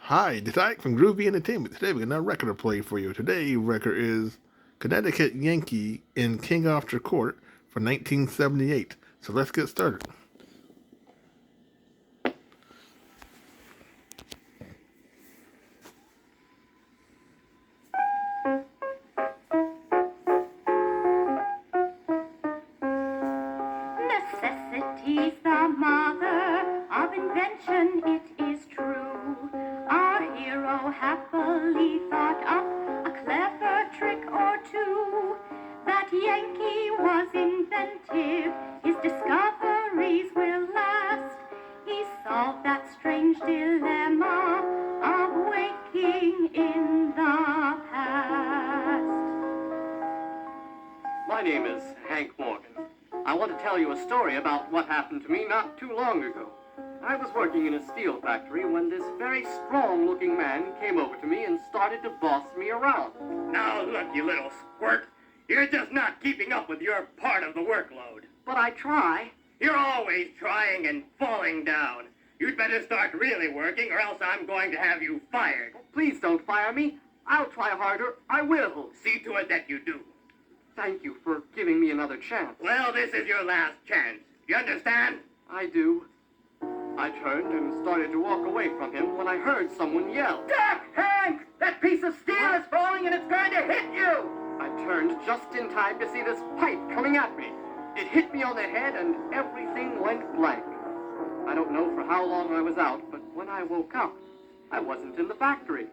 Hi, this is Ike from Groovy Entertainment. Today we got another record to play for you. Today's record is Connecticut Yankee in King Arthur Court for 1978. So let's get started. Necessity's the mother of invention, it is true. Our hero happily thought up a clever trick or two. That Yankee was inventive, his discoveries will last. He solved that strange dilemma of waking in the past. My name is Hank Morgan. I want to tell you a story about what happened to me not too long ago. I was working in a steel factory when this very strong-looking man came over to me and started to boss me around. Now look, you little squirt. You're just not keeping up with your part of the workload. But I try. You're always trying and falling down. You'd better start really working or else I'm going to have you fired. Please don't fire me. I'll try harder. I will. See to it that you do. Thank you for giving me another chance. Well, this is your last chance. You understand? I do. I turned and started to walk away from him when I heard someone yell. Duck, Hank! That piece of steel is falling and it's going to hit you! I turned just in time to see this pipe coming at me. It hit me on the head and everything went blank. I don't know for how long I was out, but when I woke up, I wasn't in the factory.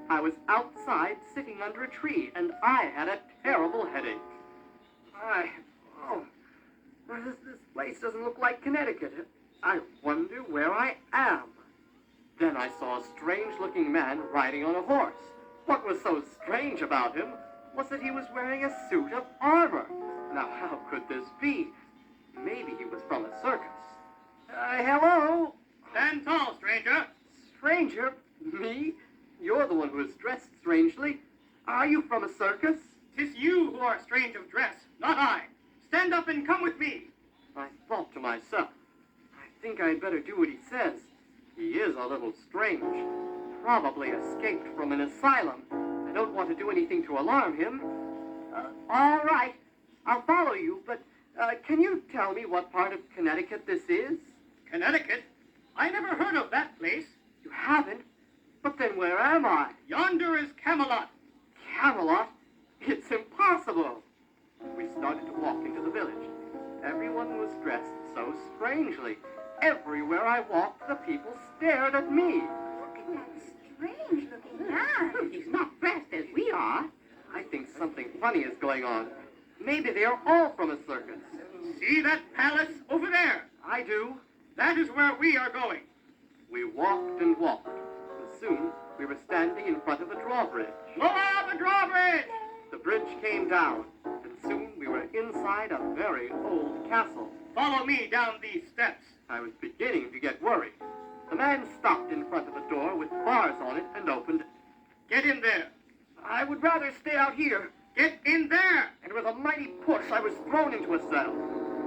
I was outside sitting under a tree, and I had a terrible headache. This place doesn't look like Connecticut. I wonder where I am. Then I saw a strange-looking man riding on a horse. What was so strange about him was that he was wearing a suit of armor. Now, how could this be? Maybe he was from a circus. Hello? Stand tall, stranger. Stranger? Me? You're the one who is dressed strangely. Are you from a circus? 'Tis you who are strange of dress, not I. Stand up and come with me. I thought to myself, I think I'd better do what he says. He is a little strange. Probably escaped from an asylum. I don't want to do anything to alarm him. All right, I'll follow you, but can you tell me what part of Connecticut this is? Connecticut? I never heard of that place. You haven't? But then where am I? Yonder is Camelot. Camelot? It's impossible. We started to walk into the village. Everyone was dressed so strangely. Everywhere I walked, the people stared at me. Look at that strange-looking man. He's not dressed as we are. I think something funny is going on. Maybe they are all from a circus. See that palace over there? I do. That is where we are going. We walked and walked. And soon, we were standing in front of a drawbridge. Lower the drawbridge! The bridge came down, and soon we were inside a very old castle. Follow me down these steps. I was beginning to get worried. The man stopped in front of a door with bars on it and opened it. Get in there. I would rather stay out here. Get in there! And with a mighty push, I was thrown into a cell.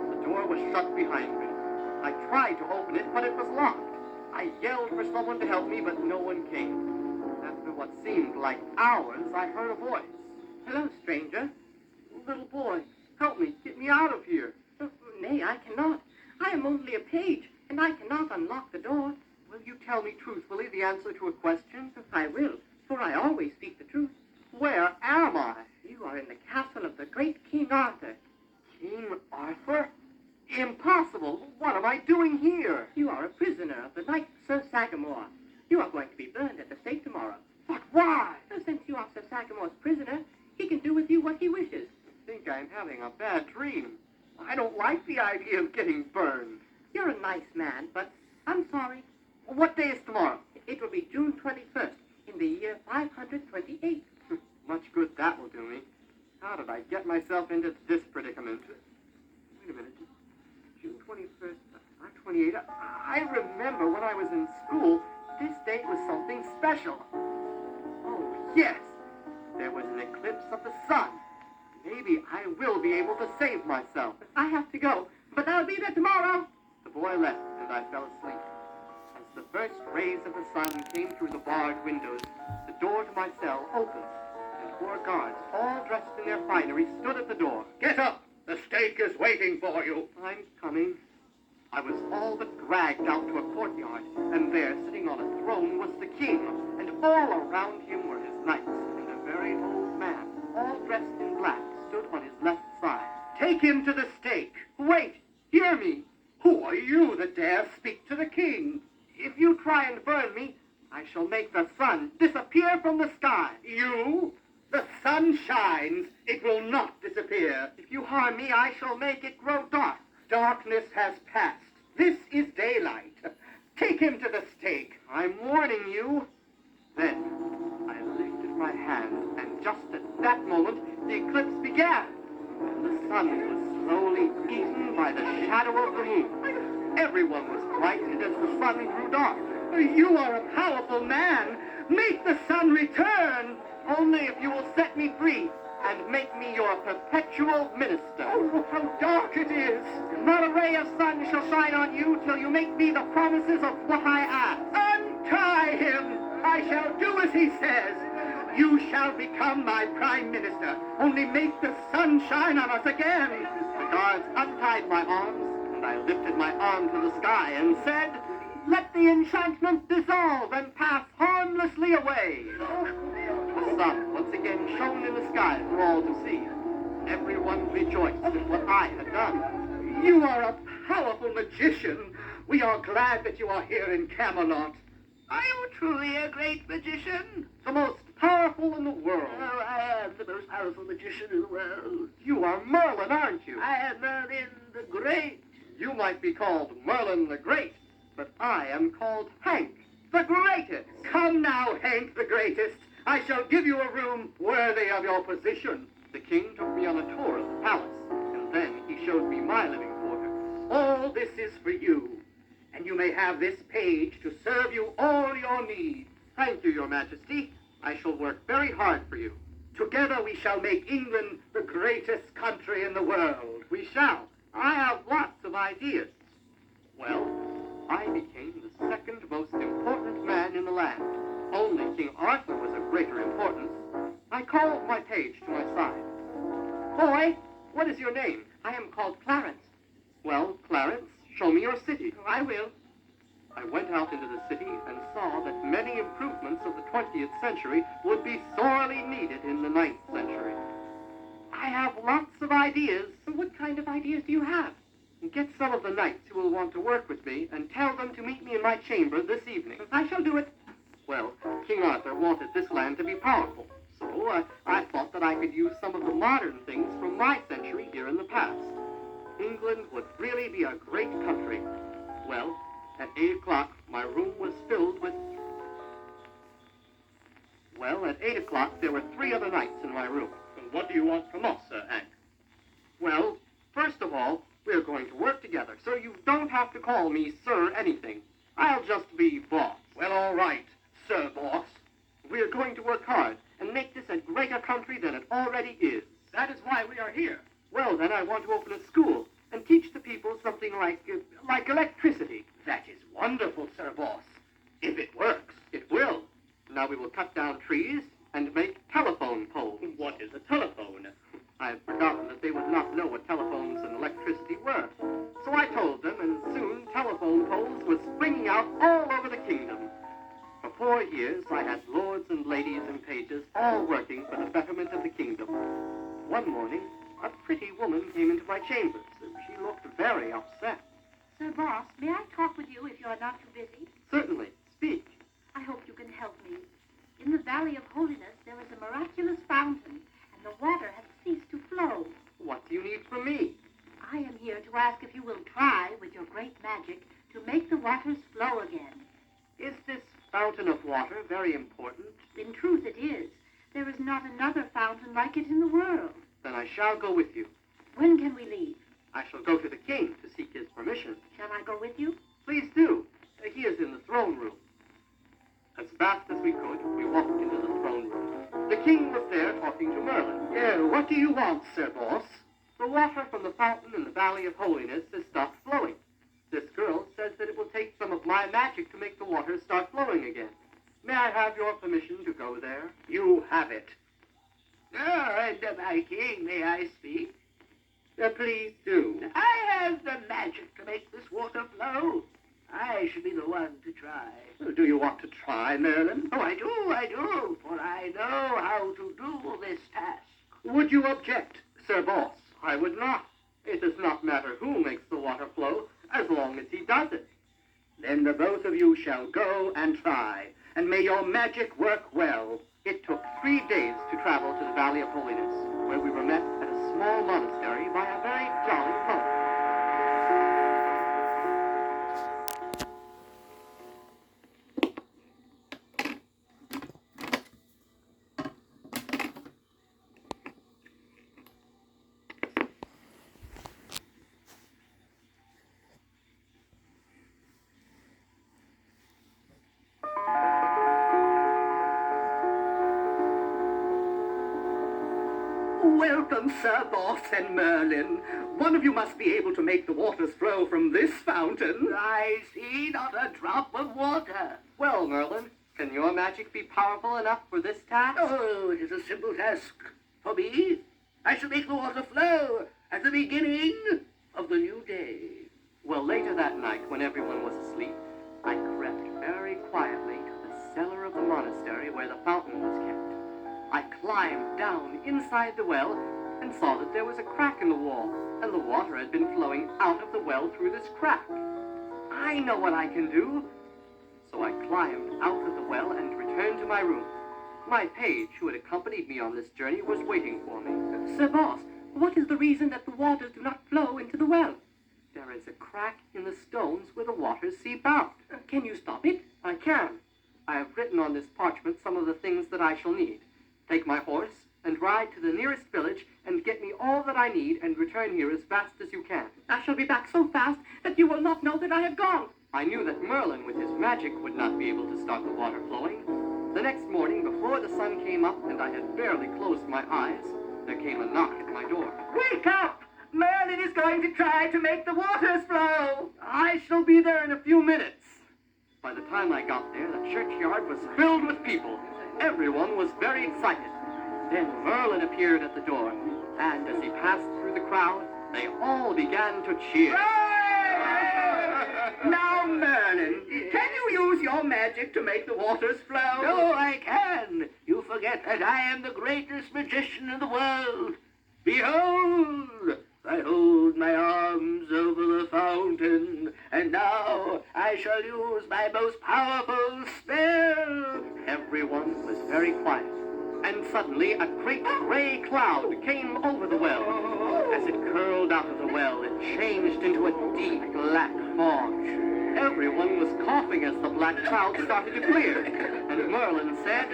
The door was shut behind me. I tried to open it, but it was locked. I yelled for someone to help me, but no one came. After what seemed like hours, I heard a voice. Hello, stranger. Little boy, help me, get me out of here. Nay, I cannot. I am only a page, and I cannot unlock the door. Will you tell me truthfully the answer to a question? I will, for I always speak the truth. Where am I? You are in the castle of the great King Arthur. King Arthur? Impossible! What am I doing here? You are a prisoner of the knight Sir Sagamore. You are going to be burned at the stake tomorrow. But why? Since you are Sir Sagamore's prisoner, he can do with you what he wishes. I think I'm having a bad dream. I don't like the idea of getting burned. You're a nice man, but I'm sorry. What day is tomorrow? It will be June 21st in the year 528. Much good that will do me. How did I get myself into this predicament? Wait a minute. June 21st, 528. I remember when I was in school, this date was something special. Oh, yes. There was an eclipse of the sun. Maybe I will be able to save myself. I have to go, but I'll be there tomorrow. The boy left, and I fell asleep. As the first rays of the sun came through the barred windows, the door to my cell opened, and 4 guards, all dressed in their finery, stood at the door. Get up! The steak is waiting for you. I'm coming. I was all but dragged out to a courtyard, and there, sitting on a throne, was the king, and all around him were his knights, and a very old man, all dressed in black, stood on his left side. Take him to the stake. Wait! Hear me! Who are you that dare speak to the king? If you try and burn me, I shall make the sun disappear from the sky. You? The sun shines. It will not disappear. If you harm me, I shall make it grow dark. Darkness has passed. This is daylight. Take him to the stake. I'm warning you. Then I lifted my hand, and just at that moment, the eclipse began. And the sun was slowly eaten by the shadow of the moon. Everyone was frightened as the sun grew dark. You are a powerful man. Make the sun return. Only if you will set me free and make me your perpetual minister. Oh, how dark it is. Not a ray of sun shall shine on you till you make me the promises of what I ask. Untie him. I shall do as he says. You shall become my prime minister. Only make the sun shine on us again. The guards untied my arms, and I lifted my arm to the sky and said, "Let the enchantment dissolve and pass harmlessly away." The sun once again shone in the sky for all to see. Everyone rejoiced at what I had done. You are a powerful magician. We are glad that you are here in Camelot. Are you truly a great magician? The most powerful in the world. Oh, I am the most powerful magician in the world. You are Merlin, aren't you? I am Merlin the Great. You might be called Merlin the Great, but I am called Hank the Greatest. Come now, Hank the Greatest. I shall give you a room worthy of your position. The king took me on a tour of the palace, and then he showed me my living quarters. All this is for you, and you may have this page to serve you all your needs. Thank you, your majesty. I shall work very hard for you. Together we shall make England the greatest country in the world. We shall. I have lots of ideas. Well, I became the second most important man in the land. Only King Arthur was of greater importance. I called my page to my side. "Boy, what is your name?" I am called Clarence. "Well, Clarence, show me your city." I will. I went out into the city and saw that many improvements of the 20th century would be sorely needed in the 9th century. I have lots of ideas. What kind of ideas do you have? Get some of the knights who will want to work with me and tell them to meet me in my chamber this evening. I shall do it. Well, King Arthur wanted this land to be powerful, so I thought that I could use some of the modern things from my century here in the past. England would really be a great country. Well, at 8 o'clock, my room was filled with... Well, at 8 o'clock, there were 3 other knights in my room. And what do you want from us, Sir Hank? Well, first of all, we're going to work together, so you don't have to call me Sir anything. I'll just be boss. Well, all right, Sir Boss. We're going to work hard and make this a greater country than it already is. That is why we are here. Well, then I want to open a school and teach the people something like electricity. That is wonderful, Sir Boss. If it works. It will. Now we will cut down trees and make telephone poles. What is a telephone? I had forgotten that they would not know what telephones and electricity were. So I told them, and soon telephone poles were springing out all over the kingdom. For 4 years, I had lords and ladies and pages all working for the betterment of the kingdom. One morning, a pretty woman came into my chambers. She looked very upset. Sir Boss, may I talk with you if you are not too busy? Certainly, speak. I hope you can help me. In the Valley of Holiness, there is a miraculous fountain, and the water has ceased to flow. What do you need from me? I am here to ask if you will try, with your great magic, to make the waters flow again. Is this fountain of water very important? In truth, it is. There is not another fountain like it in the world. Then I shall go with you. When can we leave? I shall go to the king to seek his permission. Shall I go with you? Please do. He is in the throne room. As fast as we could, we walked into the throne room. The king was there talking to Merlin. What do you want, Sir Boss? The water from the fountain in the Valley of Holiness has stopped flowing. This girl says says that it will take some of my magic to make the water start flowing again. May I have your permission to go there? You have it. Oh, and my king, may I speak? Please do. I have the magic to make this water flow. I should be the one to try. Do you want to try, Merlin? Oh, I do, for I know how to do this task. Would you object, Sir Boss? I would not. It does not matter who makes the water flow, as long as he does it. Then the both of you shall go and try, and may your magic work well. It took 3 days to travel to the Valley of Holiness, where we were met at a small monastery by a very jolly monk. Welcome, Sir Boss and Merlin. One of you must be able to make the waters flow from this fountain. I see not a drop of water. Well, Merlin, can your magic be powerful enough for this task? Oh, it is a simple task for me. I shall make the water flow at the beginning of the new day. Well, later that night, when everyone was asleep, I crept very quietly to the cellar of the monastery where the fountain was kept. I climbed down inside the well and saw that there was a crack in the wall, and the water had been flowing out of the well through this crack. I know what I can do. So I climbed out of the well and returned to my room. My page, who had accompanied me on this journey, was waiting for me. Sir Boss, what is the reason that the waters do not flow into the well? There is a crack in the stones where the waters seep out. Can you stop it? I can. I have written on this parchment some of the things that I shall need. Take my horse and ride to the nearest village and get me all that I need and return here as fast as you can. I shall be back so fast that you will not know that I have gone. I knew that Merlin with his magic would not be able to start the water flowing. The next morning, before the sun came up and I had barely closed my eyes, there came a knock at my door. Wake up! Merlin is going to try to make the waters flow. I shall be there in a few minutes. By the time I got there, the churchyard was filled with people. Everyone was very excited. Then Merlin appeared at the door, and as he passed through the crowd, they all began to cheer. Now, Merlin, can you use your magic to make the waters flow? No, I can. You forget that I am the greatest magician in the world. Behold, I hold my arms over the fountain, and now I shall use my most powerful spell. Everyone was very quiet, and suddenly a great gray cloud came over the well. As it curled out of the well, it changed into a deep black fog. Everyone was coughing as the black cloud started to clear, and Merlin said,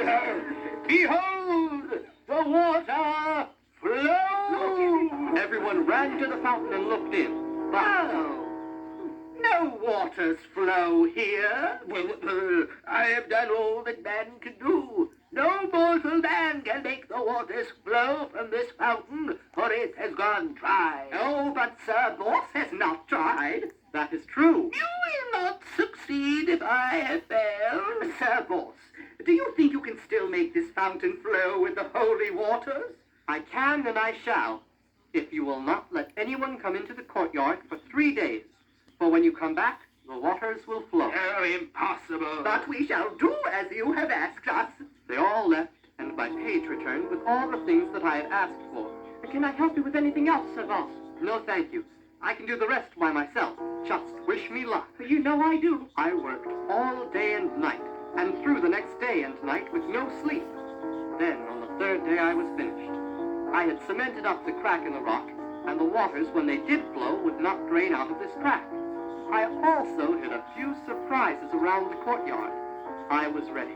"Behold, the water flow!" Everyone ran to the fountain and looked in, but no waters flow here. Well, I have done all that man can do. No mortal man can make the waters flow from this fountain, for it has gone dry. Oh, but Sir Boss has not tried. that is true. You will not succeed if I have failed. Sir Boss, do you think you can still make this fountain flow with the holy waters? I can and I shall, if you will not let anyone come into the courtyard for 3 days. For when you come back, the waters will flow. Oh, impossible. But we shall do as you have asked us. They all left, and my page returned with all the things that I had asked for. Can I help you with anything else, Sir Boss? No, thank you. I can do the rest by myself. Just wish me luck. You know I do. I worked all day and night, and through the next day and night with no sleep. Then, on the 3rd day, I was finished. I had cemented up the crack in the rock, and the waters, when they did flow, would not drain out of this crack. I also hid a few surprises around the courtyard. I was ready.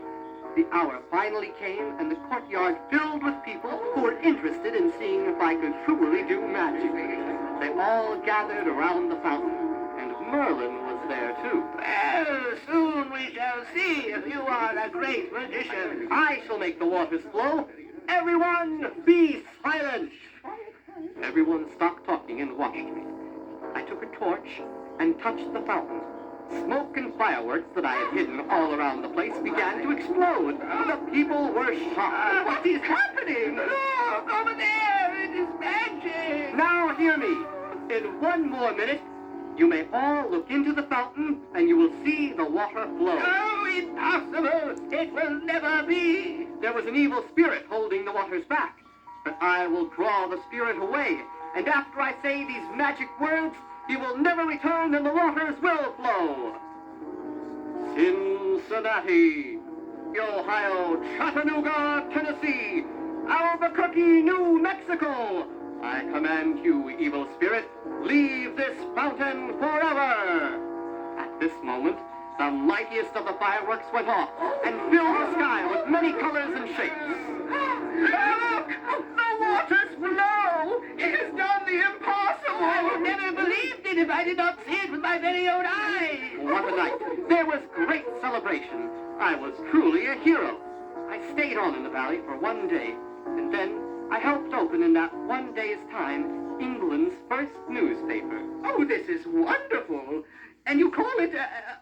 The hour finally came, and the courtyard filled with people who were interested in seeing if I could truly do magic. They all gathered around the fountain, and Merlin was there too. Well, soon we shall see if you are a great magician. I shall make the waters flow. Everyone, be silent! Everyone stopped talking and watched me. I took a torch and touched the fountain. Smoke and fireworks that I had hidden all around the place began to explode. The people were shocked. What is happening? Look, over there, it is magic. Now hear me. In 1 more minute, you may all look into the fountain and you will see the water flow. Oh, impossible. It will never be. There was an evil spirit holding the waters back. But I will draw the spirit away. And after I say these magic words, he will never return and the waters will flow. Cincinnati, Ohio, Chattanooga, Tennessee, Albuquerque, New Mexico. I command you, evil spirit, leave this fountain forever. At this moment, the mightiest of the fireworks went off and filled the sky with many colors and shapes. Look! The waters flow! It has done the impossible! I would never believed it if I did not see it with my very own eyes. What a night. There was great celebration. I was truly a hero. I stayed on in the valley for 1 day, and then I helped open in that 1 day's time England's first newspaper. Oh, this is wonderful! And you call it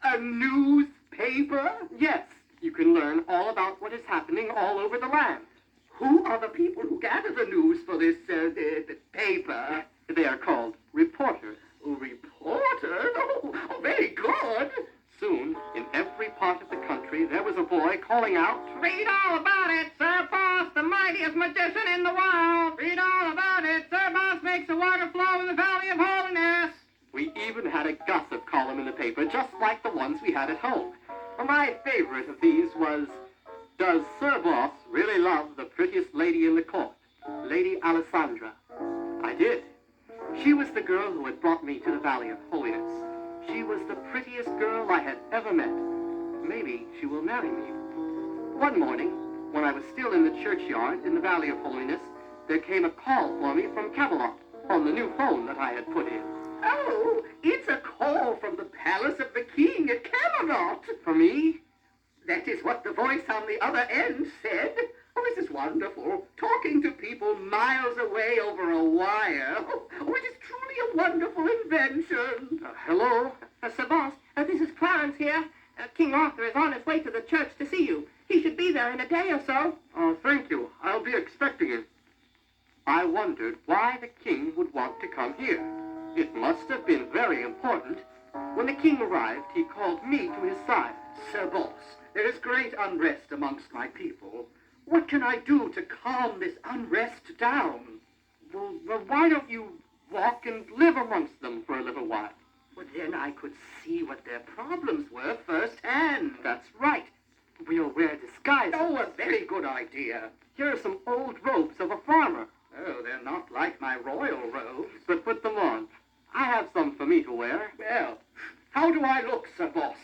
a newspaper? Yes, you can learn all about what is happening all over the land. Who are the people who gather the news for this paper? They are called reporters. Reporters? Oh, very good. Soon, in every part of the country, there was a boy calling out, Read all about it, Sir Boss, the mightiest magician in the world. Read all about it. Sir Boss makes the water flow in the Valley of Holiness. We even had a gossip column in the paper, just like the ones we had at home. My favorite of these was, Does Sir Boss really love the prettiest lady in the court, Lady Alessandra? I did. She was the girl who had brought me to the Valley of Holiness. She was the prettiest girl I had ever met. Maybe she will marry me. One morning, when I was still in the churchyard in the Valley of Holiness, there came a call for me from Camelot on the new phone that I had put in. Oh, it's a call from the palace of the king at Camelot. For me? That is what the voice on the other end said. Oh, this is wonderful. Talking to people miles away over a wire. Oh, it is truly a wonderful invention. Hello? Sir Boss, this is Clarence here. King Arthur is on his way to the church to see you. He should be there in a day or so. Oh, thank you. I'll be expecting him. I wondered why the king would want to come here. It must have been very important. When the king arrived, he called me to his side. Sir Boss, there is great unrest amongst my people. What can I do to calm this unrest down? Well, why don't you walk and live amongst them for a little while? Well, then I could see what their problems were firsthand. That's right. We'll wear disguises. Oh, a very good idea. Here are some old robes of a farmer. Oh, they're not like my royal robes. But put them on. I have some for me to wear. Well, how do I look, Sir Boss?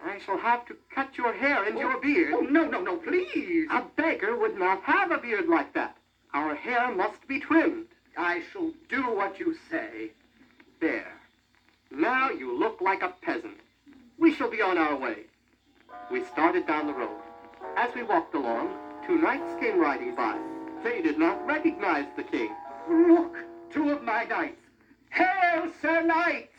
I shall have to cut your hair and your beard. Oh, no, please. A beggar would not have a beard like that. Our hair must be trimmed. I shall do what you say. There. Now you look like a peasant. We shall be on our way. We started down the road. As we walked along, 2 knights came riding by. They did not recognize the king. Look, 2 of my knights. Hail, Sir Knights!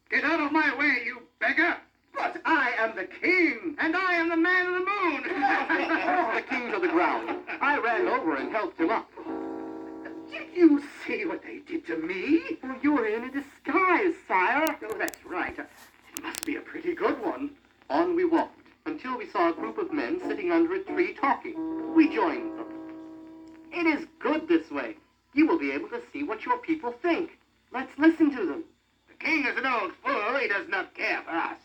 Get out of my way, you beggar! But I am the king! And I am the man of the moon! The king to the ground. I ran over and helped him up. Did you see what they did to me? Well, you were in a disguise, sire. Oh, that's right. It must be a pretty good one. On we walked until we saw a group of men sitting under a tree talking. We joined them. It is good this way. You will be able to see what your people think. Let's listen to them. The king is an old fool. He does not care for us.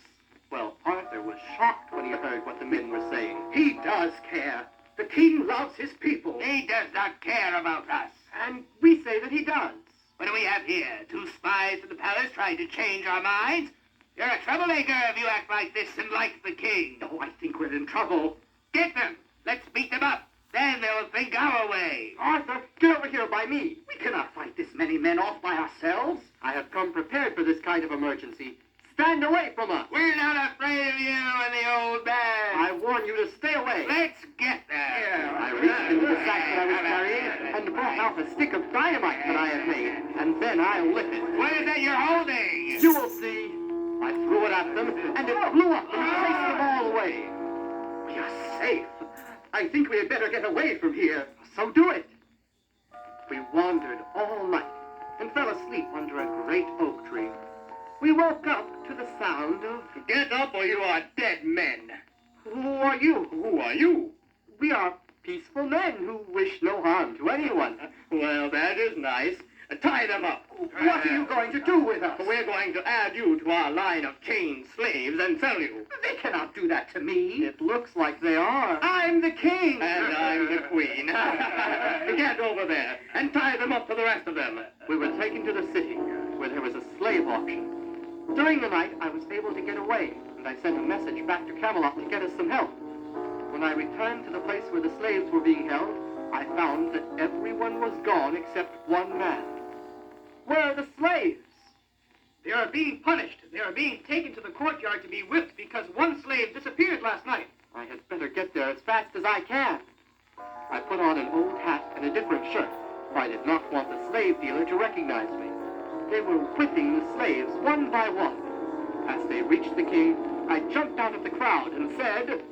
Well, Arthur was shocked when he heard what the men were saying. He does care. The king loves his people. He does not care about us. And we say that he does. What do we have here? 2 spies in the palace trying to change our minds? You're a troublemaker if you act like this and like the king. Oh, I think we're in trouble. Get them. Let's beat them up. Then they'll think our way. Arthur, get over here by me. We cannot fight this many men off by ourselves. I have come prepared for this kind of emergency. Stand away from us. We're not afraid of you and the old man. I warn you to stay away. Let's get them. I reached into the sack that I was carrying and brought out a stick of dynamite that I had made, and then I lit it. What is that you're holding? You will see. I threw it at them, and it blew up and chased them all away. We are safe. I think we had better get away from here. So do it. We wandered all night and fell asleep under a great oak tree. We woke up to the sound of... Get up or you are dead men. Who are you? Who are you? We are peaceful men who wish no harm to anyone. Well, that is nice. Tie them up. What are you going to do with us? We're going to add you to our line of chained slaves and sell you. They cannot do that to me. It looks like they are. I'm the king. And I'm the queen. Get over there and tie them up for the rest of them. We were taken to the city, where there was a slave auction. During the night, I was able to get away, and I sent a message back to Camelot to get us some help. When I returned to the place where the slaves were being held, I found that everyone was gone except one man. Where are the slaves? They are being punished. They are being taken to the courtyard to be whipped because one slave disappeared last night. I had better get there as fast as I can. I put on an old hat and a different shirt, for I did not want the slave dealer to recognize me. They were whipping the slaves one by one. As they reached the king, I jumped out of the crowd and said,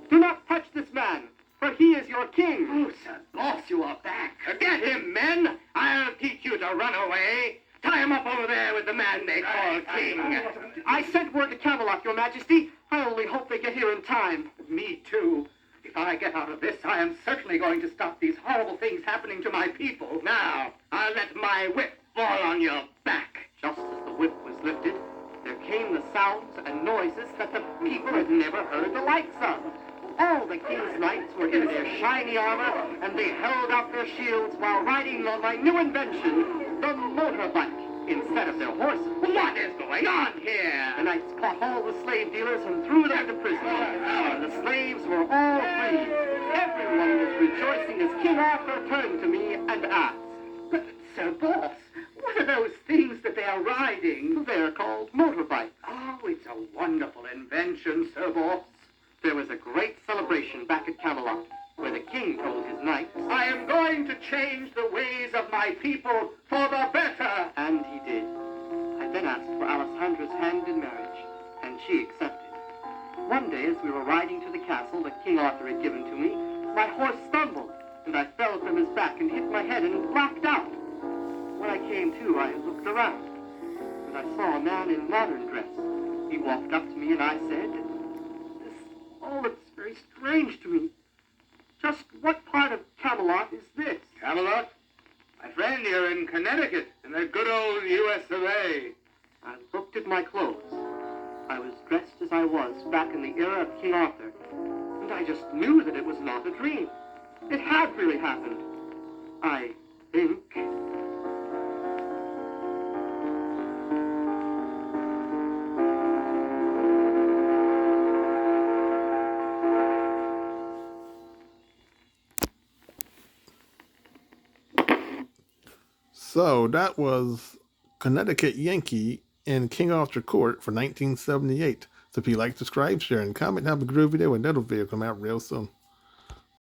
"Do not touch this man, for he is your king." Oh, Sir Boss, you are back. Get him, men. I'll teach you to run away. Tie him up over there with the man they call king. I sent word to Camelot, your majesty. I only hope they get here in time. Me too. If I get out of this, I am certainly going to stop these horrible things happening to my people. Now, I'll let my whip fall on your back. Just as the whip was lifted, there came the sounds and noises that the people had never heard the likes of. All the king's knights were in their shiny armor, and they held out their shields while riding on my new invention, the motorbike, instead of their horses. What is going on here? The knights caught all the slave dealers and threw them to prison. The slaves were all free. Everyone was rejoicing as King Arthur turned to me and asked, But, Sir Boss, what are those things that they are riding? "They're called motorbikes." Oh, it's a wonderful invention, Sir Boss. There was a great celebration back at Camelot, where the king told his knights, I am going to change the ways of my people for the better. and he did. I then asked for Alessandra's hand in marriage, and she accepted. One day, as we were riding to the castle that King Arthur had given to me, my horse stumbled, and I fell from his back and hit my head and blacked out. When I came to, I looked around, and I saw a man in modern dress. He walked up to me, and I said, "This all looks very strange to me. Just what part of Camelot is this?" Camelot? My friend, you're in Connecticut, in the good old U.S. of A. I looked at my clothes. I was dressed as I was back in the era of King Arthur, and I just knew that it was not a dream. It had really happened. I think. So that was Connecticut Yankee in King Arthur Court for 1978. So if you like, subscribe, share, and comment, have a groovy day, and that'll video come out real soon.